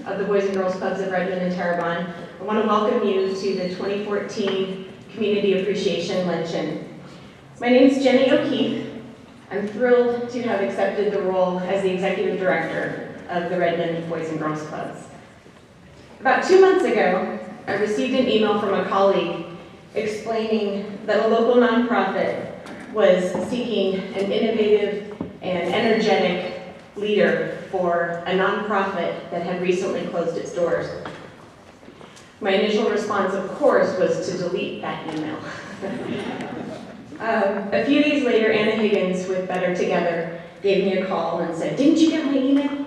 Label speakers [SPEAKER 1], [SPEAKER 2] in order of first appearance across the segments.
[SPEAKER 1] of the Boys and Girls Clubs of Redmond and Terrebonne, I want to welcome you to the 2014 Community Appreciation Luncheon. My name is Jenny O'Keefe. I'm thrilled to have accepted the role as the Executive Director of the Redmond Boys and Girls Clubs. About 2 months ago, I received an email from a colleague explaining that a local nonprofit was seeking an innovative and energetic leader for a nonprofit that had recently closed its doors. My initial response, of course, was to delete that email. A few days later, Anna Higgins with Better Together gave me a call and said, "Didn't you get my email?"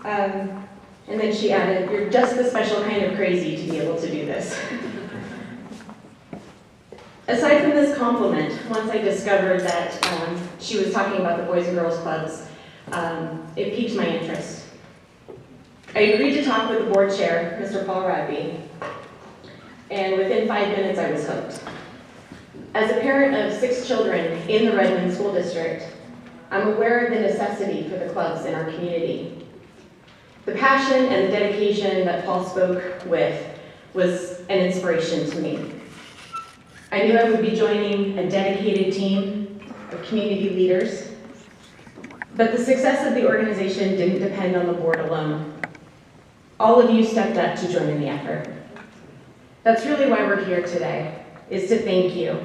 [SPEAKER 1] And then she added, "You're just the special kind of crazy to be able to do this." Aside from this compliment, once I discovered that she was talking about the Boys and Girls Clubs, it piqued my interest. I agreed to talk with the board chair, Mr. Paul Radby, and within 5 minutes I was hooked. As a parent of 6 children in the Redmond School District, I'm aware of the necessity for the clubs in our community. The passion and the dedication that Paul spoke with was an inspiration to me. I knew I would be joining a dedicated team of community leaders, but the success of the organization didn't depend on the board alone. All of you stepped up to join in the effort. That's really why we're here today, is to thank you.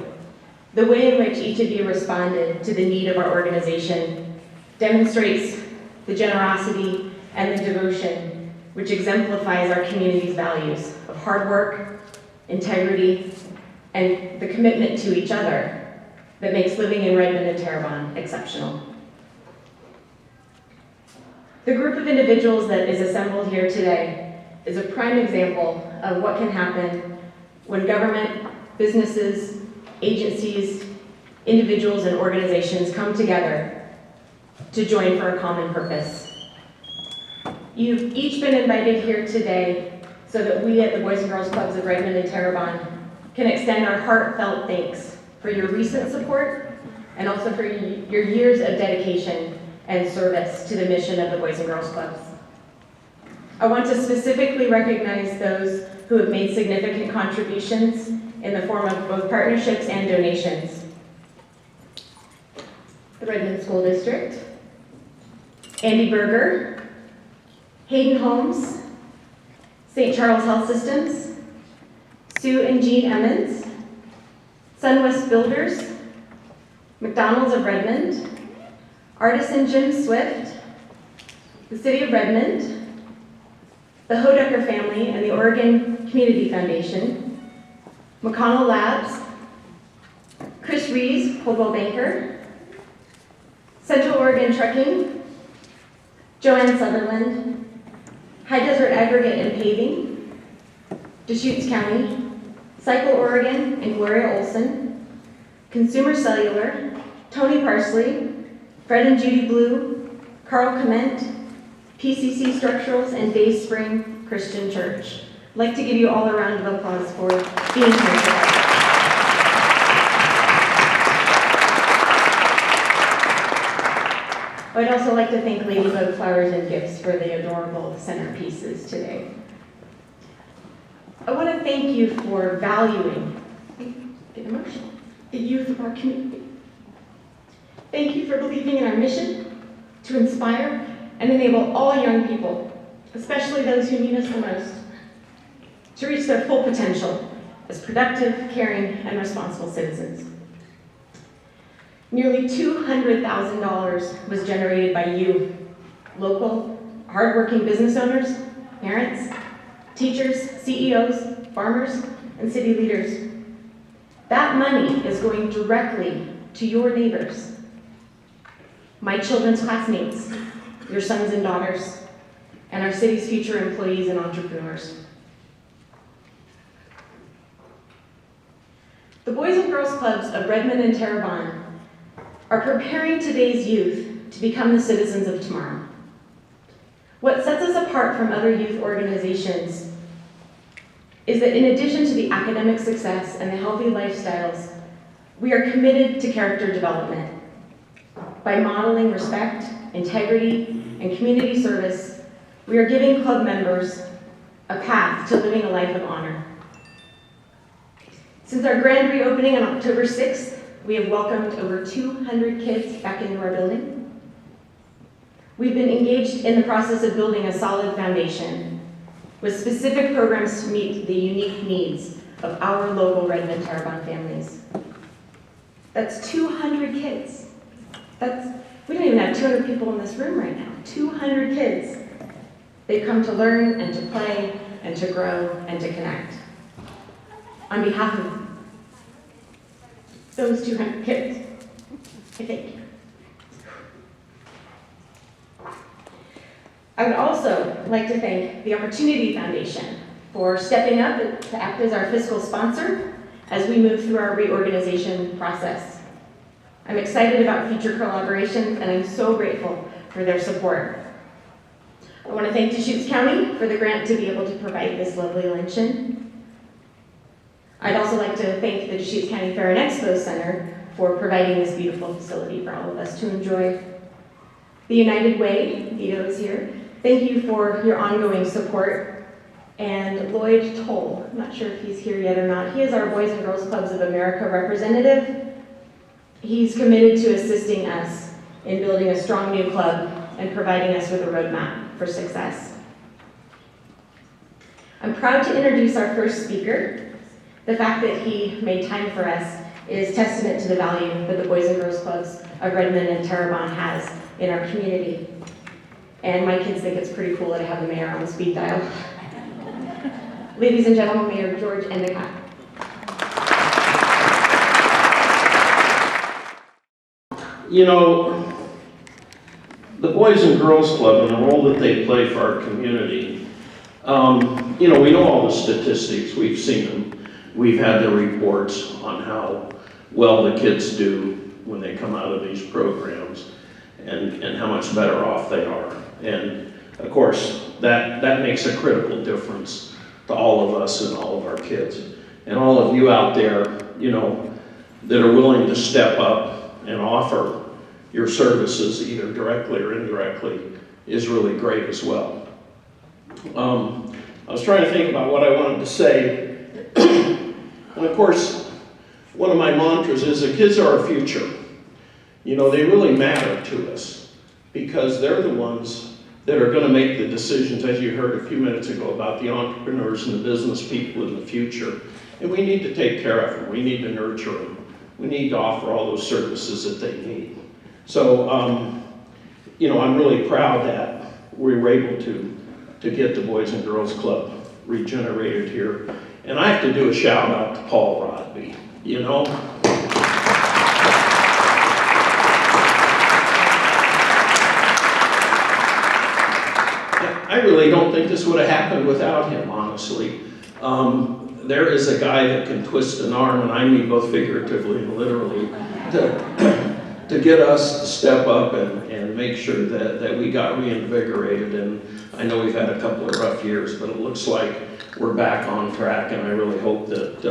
[SPEAKER 1] The way in which each of you responded to the need of our organization demonstrates the generosity and the devotion which exemplifies our community's values of hard work, integrity, and the commitment to each other that makes living in Redmond and Terrebonne exceptional. The group of individuals that is assembled here today is a prime example of what can happen when government, businesses, agencies, individuals, and organizations come together to join for a common purpose. You've each been invited here today so that we at the Boys and Girls Clubs of Redmond and Terrebonne can extend our heartfelt thanks for your recent support and also for your years of dedication and service to the mission of the Boys and Girls Clubs. I want to specifically recognize those who have made significant contributions in the form of both partnerships and donations. The Redmond School District, Andy Berger, Hayden Homes, St. Charles Health Systems, Sue and Jean Emmons, SunWest Builders, McDonald's of Redmond, Artisan Jim Swift, the City of Redmond, the Hodecker family and the Oregon Community Foundation, McConnell Labs, Chris Rees, Coldwell Banker, Central Oregon Trucking, Joanne Sutherland, High Desert Aggregate and Paving, Deschutes County, Cycle Oregon and Gloria Olson, Consumer Cellular, Tony Parsley, Fred and Judy Blue, Carl Clement, PCC Structurals, and Day Spring Christian Church. I'd like to give you all a round of applause for being here today. I would also like to thank Ladybug Flowers and Gifts for the adorable centerpieces today. I want to thank you for valuing, get emotional, the youth of our community. Thank you for believing in our mission to inspire and enable all young people, especially those who need us the most, to reach their full potential as productive, caring, and responsible citizens. Nearly $200,000 was generated by you, local, hardworking business owners, parents, teachers, CEOs, farmers, and city leaders. That money is going directly to your neighbors, my children's classmates, your sons and daughters, and our city's future employees and entrepreneurs. The Boys and Girls Clubs of Redmond and Terrebonne are preparing today's youth to become the citizens of tomorrow. What sets us apart from other youth organizations is that in addition to the academic success and the healthy lifestyles, we are committed to character development. By modeling respect, integrity, and community service, We are giving club members a path to living a life of honor. Since our grand reopening on October 6th, we have welcomed over 200 kids back into our building. We've been engaged in the process of building a solid foundation with specific programs to meet the unique needs of our local Redmond Terrebonne families. That's 200 kids. We don't even have 200 people in this room right now. 200 kids. They've come to learn and to play and to grow and to connect. On behalf of those 200 kids, I thank you. I would also like to thank the Opportunity Foundation for stepping up to act as our fiscal sponsor as we move through our reorganization process. I'm excited about future collaborations, and I'm so grateful for their support. I want to thank Deschutes County for the grant to be able to provide this lovely luncheon. I'd also like to thank the Deschutes County Fair and Expo Center for providing this beautiful facility for all of us to enjoy. The United Way, Vito is here. Thank you for your ongoing support. And Lloyd Toll, I'm not sure if he's here yet or not. He is our Boys and Girls Clubs of America representative. He's committed to assisting us in building a strong new club and providing us with a roadmap for success. I'm proud to introduce our first speaker. The fact that he made time for us is testament to the value that the Boys and Girls Clubs of Redmond and Terrebonne has in our community. And my kids think it's pretty cool that I have the mayor on speed dial. Ladies and gentlemen, Mayor George Endicott.
[SPEAKER 2] You know, the Boys and Girls Club and the role that they play for our community, you know, we know all the statistics, we've seen them. We've had the reports on how well the kids do when they come out of these programs and how much better off they are. And of course, that makes a critical difference to all of us and all of our kids. And all of you out there, you know, that are willing to step up and offer your services either directly or indirectly is really great as well. I was trying to think about what I wanted to say. And of course, one of my mantras is the kids are our future. You know, they really matter to us because they're the ones that are going to make the decisions, as you heard a few minutes ago, about the entrepreneurs and the business people in the future. And we need to take care of them. We need to nurture them. We need to offer all those services that they need. So, you know, I'm really proud that we were able to get the Boys and Girls Club regenerated here. And I have to do a shout out to Paul Rodby, you know. I really don't think this would have happened without him, honestly. There is a guy that can twist an arm, and I mean both figuratively and literally, to get us to step up and make sure that we got reinvigorated. And I know we've had a couple of rough years, but it looks like we're back on track, and I really hope that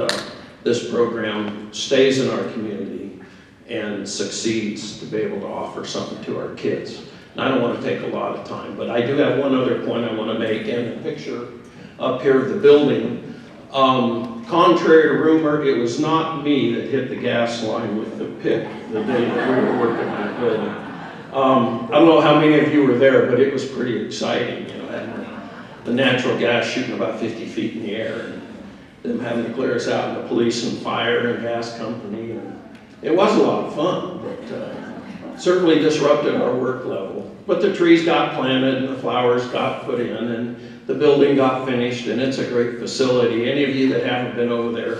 [SPEAKER 2] this program stays in our community and succeeds to be able to offer something to our kids. And I don't want to take a lot of time, but I do have one other point I want to make, and the picture up here of the building. Contrary to rumor, it was not me that hit the gas line with the pick the day that we were working on the building. I don't know how many of you were there, but it was pretty exciting, you know, having the natural gas shooting about 50 feet in the air, and them having to clear us out, and the police and fire and gas company. And it was a lot of fun, but certainly disrupted our work level. But the trees got planted and the flowers got put in and the building got finished, and it's a great facility. Any of you that haven't been over there,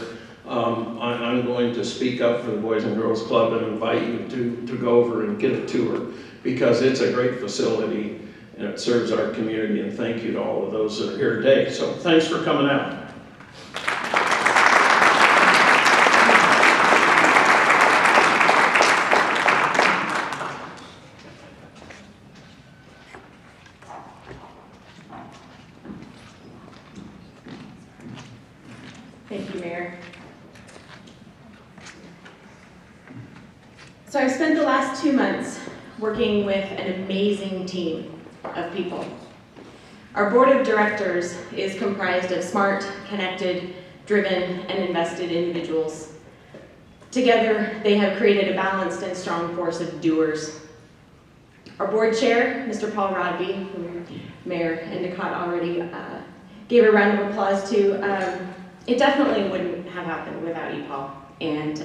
[SPEAKER 2] I'm going to speak up for the Boys and Girls Club and invite you to go over and get a tour, because it's a great facility and it serves our community. And thank you to all of those that are here today. So thanks for coming out.
[SPEAKER 1] Thank you, Mayor. So I've spent the last 2 months working with an amazing team of people. Our board of directors is comprised of smart, connected, driven, and invested individuals. Together, they have created a balanced and strong force of doers. Our board chair, Mr. Paul Rodby, whom Mayor Endicott already gave a round of applause to, it definitely wouldn't have happened without you, Paul. And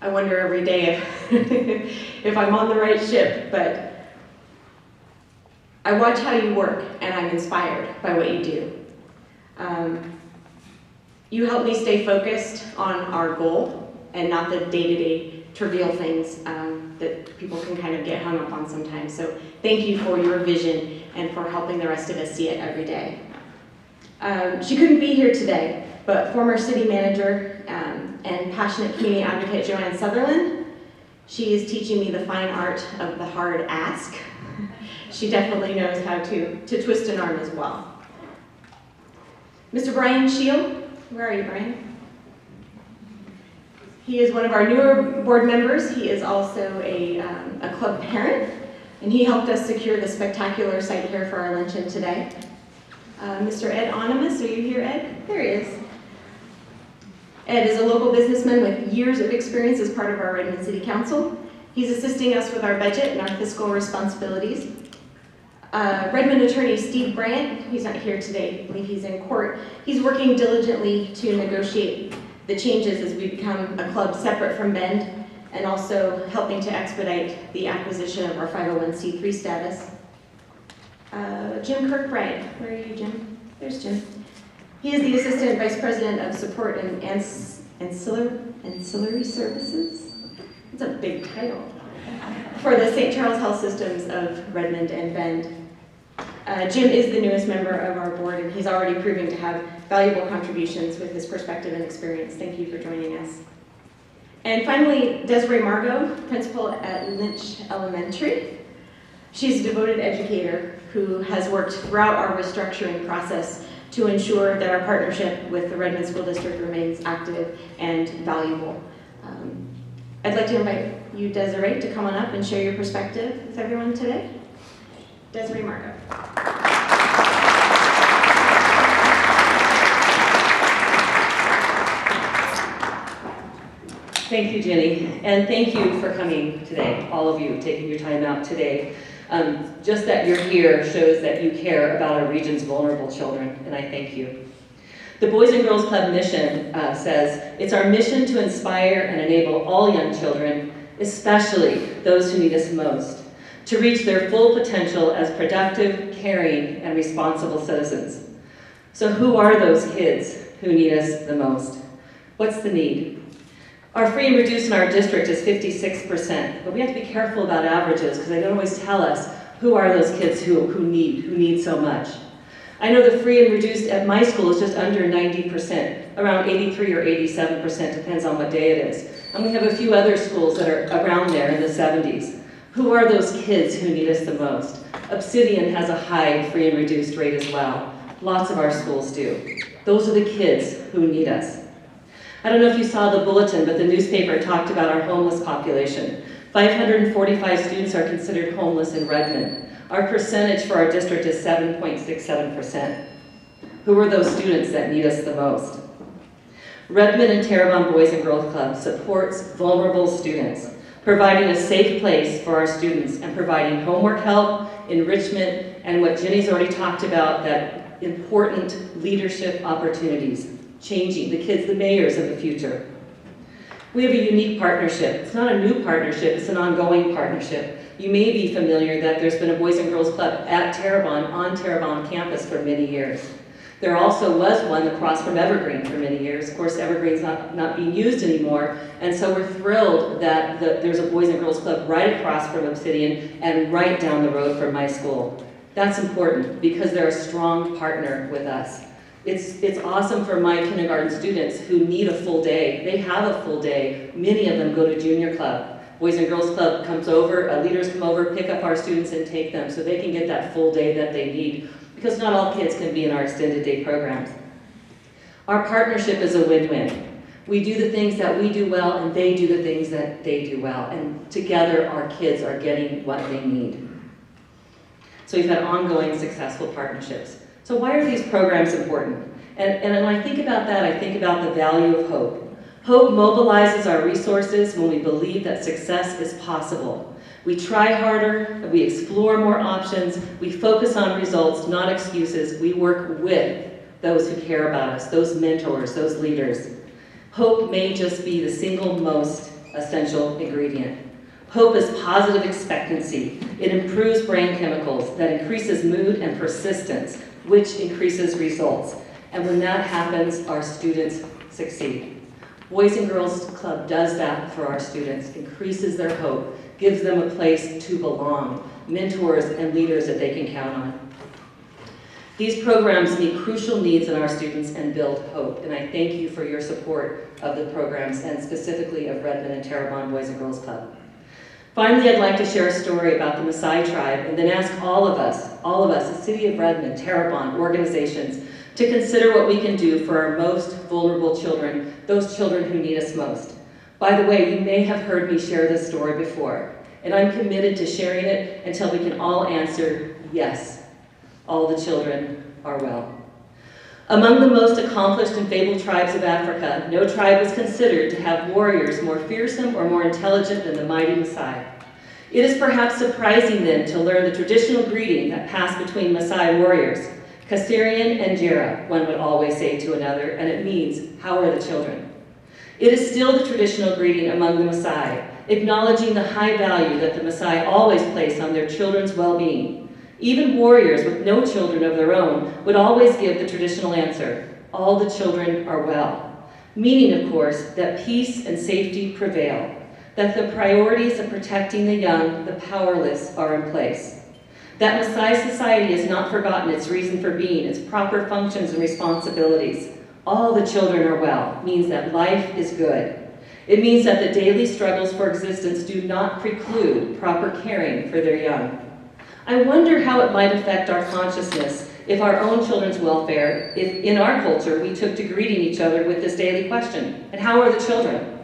[SPEAKER 1] I wonder every day if I'm on the right ship, but I watch how you work, and I'm inspired by what you do. You help me stay focused on our goal and not the day-to-day trivial things that people can kind of get hung up on sometimes. So thank you for your vision and for helping the rest of us see it every day. She couldn't be here today, but former city manager and passionate community advocate Joanne Sutherland, she is teaching me the fine art of the hard ask. She definitely knows how to twist an arm as well. Mr. Brian Shield, where are you, Brian? He is one of our newer board members. He is also a club parent, and he helped us secure the spectacular site here for our luncheon today. Mr. Ed Onimus, are you here, Ed? There he is. Ed is a local businessman with years of experience as part of our Redmond City Council. He's assisting us with our budget and our fiscal responsibilities. Redmond attorney Steve Bryant, he's not here today, I believe he's in court. He's working diligently to negotiate the changes as we become a club separate from Bend, and also helping to expedite the acquisition of our 501c3 status. Jim Kirkbride, where are you, Jim? There's Jim. He is the Assistant Vice President of Support and Ancillary Services. It's a big title. For the St. Charles Health Systems of Redmond and Bend. Jim is the newest member of our board, and he's already proving to have valuable contributions with his perspective and experience. Thank you for joining us. And finally, Desiree Margot, principal at Lynch Elementary. She's a devoted educator who has worked throughout our restructuring process to ensure that our partnership with the Redmond School District remains active and valuable. I'd like to invite you, Desiree, to come on up and share your perspective with everyone today. Desiree Margot.
[SPEAKER 3] Thank you, Jenny, and thank you for coming today, all of you taking your time out today. Just that you're here shows that you care about our region's vulnerable children, and I thank you. The Boys and Girls Club mission says, it's our mission to inspire and enable all young children, especially those who need us most, to reach their full potential as productive, caring, and responsible citizens. So who are those kids who need us the most? What's the need? Our free and reduced in our district is 56%, but we have to be careful about averages because they don't always tell us who are those kids who need so much. I know the free and reduced at my school is just under 90%, around 83 or 87%, depends on what day it is. And we have a few other schools that are around there in the 70s. Who are those kids who need us the most? Obsidian has a high free and reduced rate as well. Lots of our schools do. Those are the kids who need us. I don't know if you saw the bulletin, but the newspaper talked about our homeless population. 545 students are considered homeless in Redmond. Our percentage for our district is 7.67%. Who are those students that need us the most? Redmond and Terrebonne Boys and Girls Club supports vulnerable students, providing a safe place for our students and providing homework help, enrichment, and what Jenny's already talked about, that important leadership opportunities, changing the kids, the mayors of the future. We have a unique partnership. It's not a new partnership, it's an ongoing partnership. You may be familiar that there's been a Boys and Girls Club at Terrebonne, on Terrebonne campus for many years. There also was one across from Evergreen for many years. Of course, Evergreen's not being used anymore, and so we're thrilled that there's a Boys and Girls Club right across from Obsidian and right down the road from my school. That's important because they're a strong partner with us. It's awesome for my kindergarten students who need a full day. They have a full day. Many of them go to junior club. Boys and Girls Club comes over, leaders come over, pick up our students and take them so they can get that full day that they need, because not all kids can be in our extended day programs. Our partnership is a win-win. We do the things that we do well and they do the things that they do well, and together our kids are getting what they need. So we've had ongoing successful partnerships. So why are these programs important? And when I think about that, I think about the value of hope. Hope mobilizes our resources when we believe that success is possible. We try harder, we explore more options, we focus on results, not excuses. We work with those who care about us, those mentors, those leaders. Hope may just be the single most essential ingredient. Hope is positive expectancy. It improves brain chemicals that increases mood and persistence, which increases results. And when that happens, our students succeed. Boys and Girls Club does that for our students, increases their hope, gives them a place to belong, mentors and leaders that they can count on. These programs meet crucial needs in our students and build hope, and I thank you for your support of the programs and specifically of Redmond and Terrebonne Boys and Girls Club. Finally, I'd like to share a story about the Maasai tribe and then ask all of us, the City of Redmond, Terrebonne, organizations, to consider what we can do for our most vulnerable children, those children who need us most. By the way, you may have heard me share this story before, and I'm committed to sharing it until we can all answer yes, all the children are well. Among the most accomplished and fabled tribes of Africa, no tribe was considered to have warriors more fearsome or more intelligent than the mighty Maasai. It is perhaps surprising then to learn the traditional greeting that passed between Maasai warriors, Kasirian and Jera, one would always say to another, and it means, how are the children? It is still the traditional greeting among the Maasai, acknowledging the high value that the Maasai always place on their children's well-being. Even warriors with no children of their own would always give the traditional answer, all the children are well. Meaning, of course, that peace and safety prevail, that the priorities of protecting the young, the powerless, are in place. That Maasai society has not forgotten its reason for being, its proper functions and responsibilities. All the children are well means that life is good. It means that the daily struggles for existence do not preclude proper caring for their young. I wonder how it might affect our consciousness if our own children's welfare, if in our culture we took to greeting each other with this daily question, and how are the children?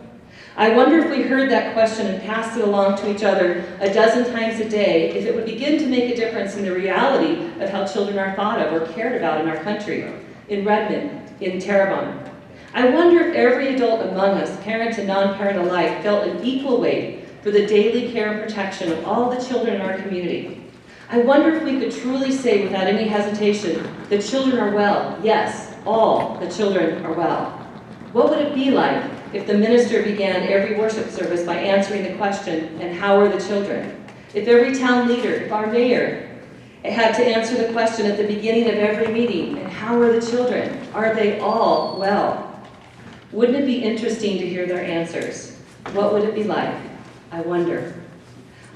[SPEAKER 3] I wonder if we heard that question and passed it along to each other a dozen times a day, if it would begin to make a difference in the reality of how children are thought of or cared about in our country, in Redmond, in Terrebonne. I wonder if every adult among us, parent and non-parent alike, felt an equal weight for the daily care and protection of all the children in our community. I wonder if we could truly say without any hesitation, the children are well. Yes, all the children are well. What would it be like if the minister began every worship service by answering the question, and how are the children? If every town leader, if our mayor, had to answer the question at the beginning of every meeting, and how are the children? Are they all well? Wouldn't it be interesting to hear their answers? What would it be like? I wonder.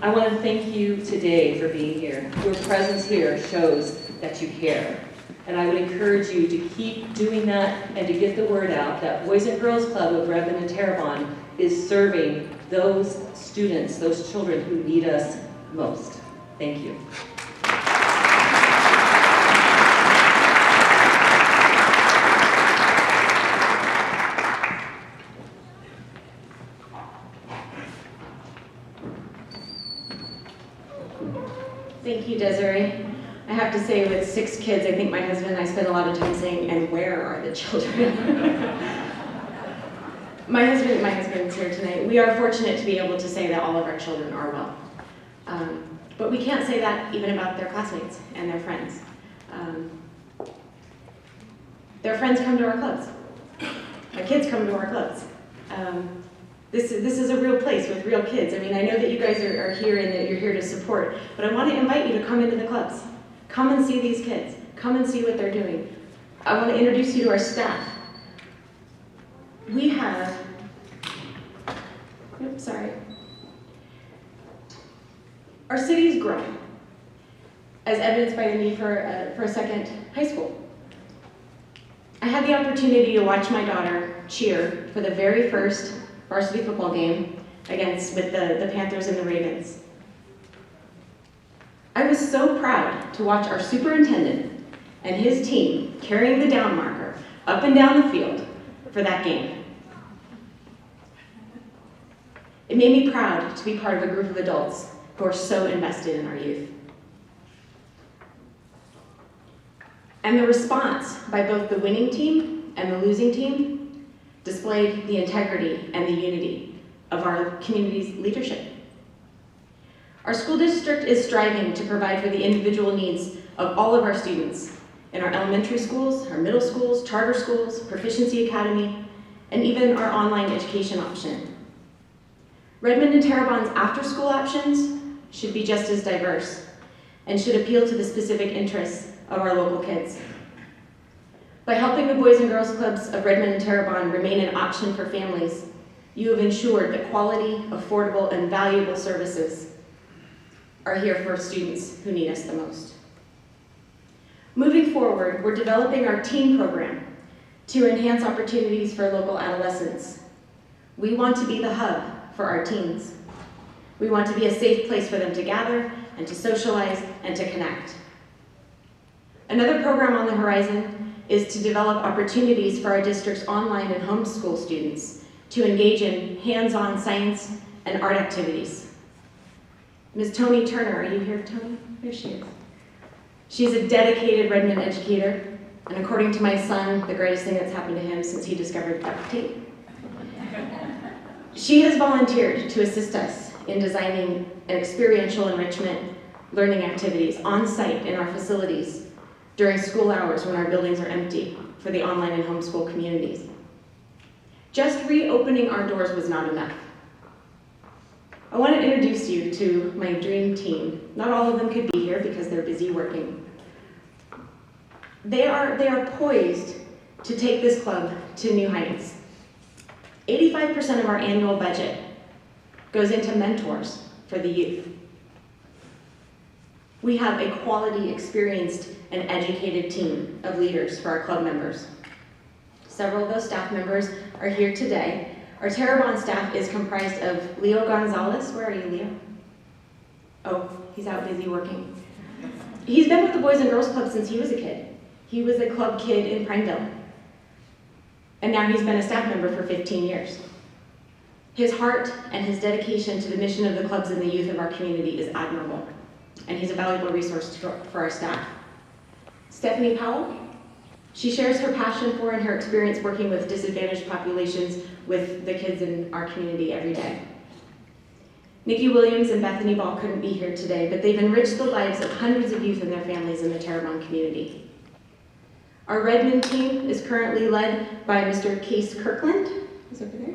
[SPEAKER 3] I want to thank you today for being here. Your presence here shows that you care. And I would encourage you to keep doing that and to get the word out that Boys and Girls Club of Redmond and Terrebonne is serving those students, those children who need us most. Thank you.
[SPEAKER 1] Thank you, Desiree. I have to say, with 6 kids, I think my husband and I spend a lot of time saying, and where are the children? My husband's here tonight. We are fortunate to be able to say that all of our children are well. But we can't say that even about their classmates and their friends. Their friends come to our clubs. My kids come to our clubs. This is a real place with real kids. I mean, I know that you guys are here and that you're here to support, but I want to invite you to come into the clubs. Come and see these kids. Come and see what they're doing. I want to introduce you to our staff. We have, our city's growing, as evidenced by the need for a second high school. I had the opportunity to watch my daughter cheer for the very first varsity football game with the Panthers and the Ravens. I was so proud to watch our superintendent and his team carrying the down marker up and down the field for that game. It made me proud to be part of a group of adults who are so invested in our youth. And the response by both the winning team and the losing team displayed the integrity and the unity of our community's leadership. Our school district is striving to provide for the individual needs of all of our students in our elementary schools, our middle schools, charter schools, Proficiency Academy, and even our online education option. Redmond and Terrebonne's after-school options should be just as diverse and should appeal to the specific interests of our local kids. By helping the Boys and Girls Clubs of Redmond and Terrebonne remain an option for families, you have ensured that quality, affordable, and valuable services are here for students who need us the most. Moving forward, we're developing our teen program to enhance opportunities for local adolescents. We want to be the hub for our teens. We want to be a safe place for them to gather and to socialize and to connect. Another program on the horizon is to develop opportunities for our district's online and homeschool students to engage in hands-on science and art activities. Ms. Tony Turner, are you here, Tony? There she is. She's a dedicated Redmond educator, and according to my son, the greatest thing that's happened to him since he discovered duct tape. She has volunteered to assist us in designing an experiential enrichment learning activities on site in our facilities during school hours when our buildings are empty for the online and homeschool communities. Just reopening our doors was not enough. I want to introduce you to my dream team. Not all of them could be here because they're busy working. They are poised to take this club to new heights. 85% of our annual budget goes into mentors for the youth. We have a quality, experienced, and educated team of leaders for our club members. Several of those staff members are here today. Our Terrebonne staff is comprised of Leo Gonzalez. Where are you, Leo? Oh, he's out busy working. He's been with the Boys and Girls Club since he was a kid. He was a club kid in Prineville. And now he's been a staff member for 15 years. His heart and his dedication to the mission of the clubs and the youth of our community is admirable, and he's a valuable resource for our staff. Stephanie Powell, she shares her passion for and her experience working with disadvantaged populations with the kids in our community every day. Nikki Williams and Bethany Ball couldn't be here today, but they've enriched the lives of hundreds of youth and their families in the Terrebonne community. Our Redmond team is currently led by Mr. Case Kirkland. He's over there.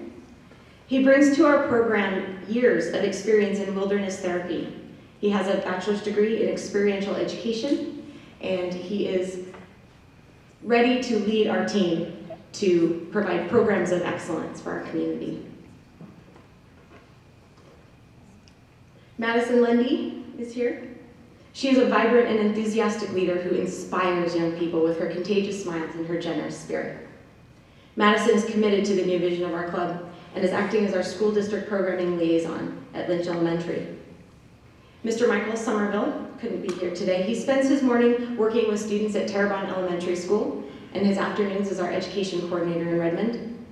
[SPEAKER 1] He brings to our program years of experience in wilderness therapy. He has a bachelor's degree in experiential education, and he is ready to lead our team to provide programs of excellence for our community. Madison Lundy is here. She is a vibrant and enthusiastic leader who inspires young people with her contagious smiles and her generous spirit. Madison is committed to the new vision of our club and is acting as our school district programming liaison at Lynch Elementary. Mr. Michael Somerville couldn't be here today. He spends his morning working with students at Terrebonne Elementary School, and his afternoons as our education coordinator in Redmond.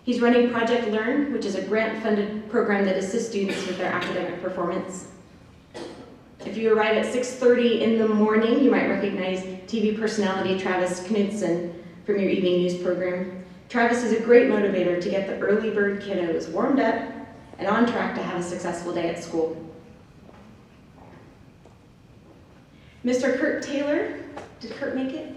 [SPEAKER 1] He's running Project Learn, which is a grant-funded program that assists students with their academic performance. If you arrive at 6:30 in the morning, you might recognize TV personality Travis Knudsen from your evening news program. Travis is a great motivator to get the early bird kiddos warmed up and on track to have a successful day at school. Mr. Kurt Taylor, did Kurt make it?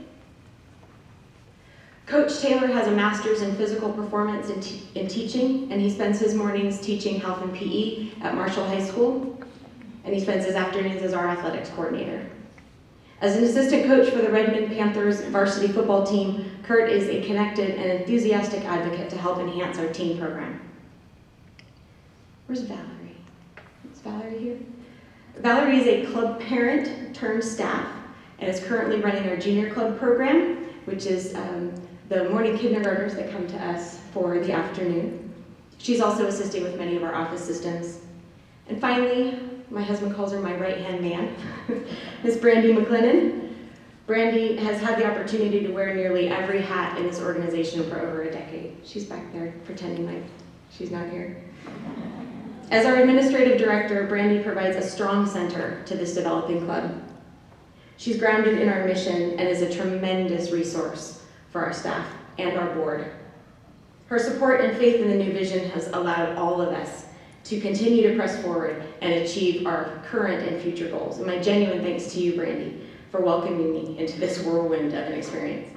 [SPEAKER 1] Coach Taylor has a master's in physical performance in teaching, and he spends his mornings teaching health and PE at Marshall High School, and he spends his afternoons as our athletics coordinator. As an assistant coach for the Redmond Panthers varsity football team, Kurt is a connected and enthusiastic advocate to help enhance our teen program. Where's Valerie? Is Valerie here? Valerie is a club parent turned staff and is currently running our junior club program, which is the morning kindergartners that come to us for the afternoon. She's also assisting with many of our office systems. And finally, my husband calls her my right-hand man, Miss Brandy McLennan. Brandy has had the opportunity to wear nearly every hat in this organization for over a decade. She's back there pretending like she's not here. As our administrative director, Brandy provides a strong center to this developing club. She's grounded in our mission and is a tremendous resource for our staff and our board. Her support and faith in the new vision has allowed all of us to continue to press forward and achieve our current and future goals. And my genuine thanks to you, Brandy, for welcoming me into this whirlwind of an experience.